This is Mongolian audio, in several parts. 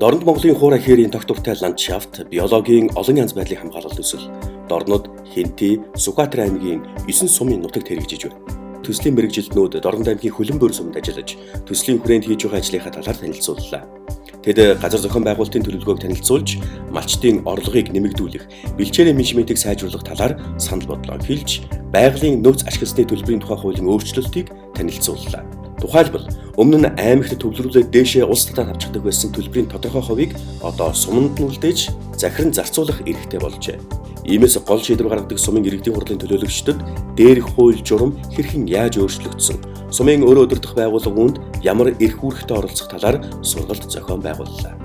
Дорнод Монголын хуурай хээрийн тогтвортой ландшафт, биологийн олон янз байдлын хамгаалалт төсөл. Дорнод Хинти, Сүхбаатар аймгийн 9 сумын нутагт хэрэгжиж байна. Төслийн мэрэгжилтнүүд Дорнод аймгийн Хөлбөмбөр сумд ажиллаж, төслийн хүрээнд хийж байгаа ажлынхаа талаар танилцууллаа. Тэд газар зохион байгуулалтын төлөвлөгөөг танилцуулж, малчдын орлогыг нэмэгдүүлэх, бэлчээрийн менежментийг сайжруулах талаар санал бодлоо хэлж, байгалийн нөөц ашигласны төлбөрийн тухай хуулийн өөрчлөлтийг танилцууллаа. Тухайлбал, өмнө нь аймагт төвлөрүүлээд дээшээ улс татаад авчдаг байсан төлбөрийн тодорхой хувийг одоо суманд нь үлдээж захиран зарцуулах эрхтэй болжээ. Иймээс гол шийдвэр гаргадаг сумын иргэдийн хурлын төлөөлөгчдөд дээрх хууль журам хэрхэн яаж өөрчлөгдсөн, сумын өөрөө удирдах байгууллага үүнд ямар эрх үүрэгтэй оролцох талаар сургалт зохион байгууллаа.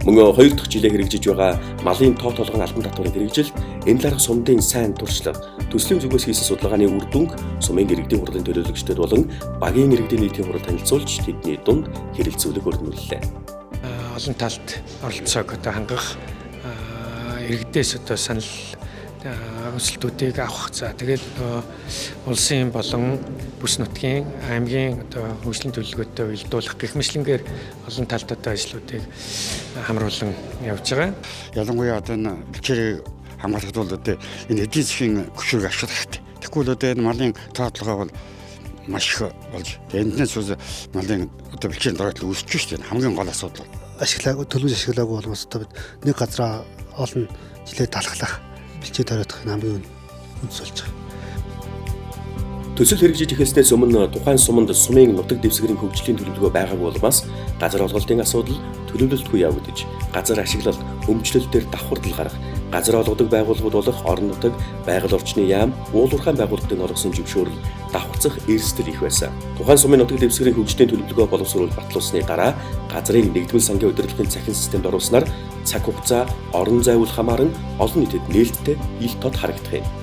Мөн 2 дахь жилээр хэрэгжиж байгаа малын тоо толгойн албан татварын хэрэгжилт, энэ дарга сумдын сайн туршлага, төслийн зүгээс хийсэн судалгааны үр дүнг сумын иргэдийн хурлын төлөөлөгчдөд болон багийн иргэдийн нийтийн хурал танилцуулж тэдний дунд хэрэлцүүлэг өрнүүллээ. Олон талд оролцоог хангах иргэдээс санал өсөлтүүдийг авах. За тэгээд улсын болон бүс нутгийн аймгийн хөгжлийн төлөвлөгөөтэй уялдуулах гэх мэтлэнгээр олон талд ажлуудыг хамруулан явж байгаа. Ялангуяа энэ бэлчээрийг хамгаалахад бол энэ эдийн засгийн хөшөөг ашиглах хэрэгтэй. Тэгэхгүй л энэ малын тоотлогоо бол маш их болж энднээс үз малын бэлчээрийн дөрөлт үүсэж шүү дээ. Хамгийн гол асуудал. Төлөвлөж ашиглаагүй болмос бид нэг газараа олон жилээр талхлах бэлчээр дөрөлтөх хамгийн үндэс болж байгаа. Төсөл хэрэгжиж эхэлснээс өмнө тухайн суманд сумын нутаг дэвсгэрийн хөгжлийн төлөвлөгөө байгаагүй улмаас газар олголтын асуудал төлөвлөлтгүй явагдаж, газар ашиглалт өмчлөлтөөр давхардал гарах, газар олгодог байгууллагууд болох орон нутаг, байгаль орчны яам, уулуурхайн байгууллагын орсон зөвшөөрөл давхцах эрсдэл их байсан. Тухайн сумын нутаг дэвсгэрийн хөгжлийн төлөвлөгөө боловсруулалт батлуулсны дараа газрын нэгдмэл сангийн удирдлагын цахим системд оруулснаар цаг хугацаа, орон зайвал хамааран олон нийтэд нээлттэй ил тод харагдах юм.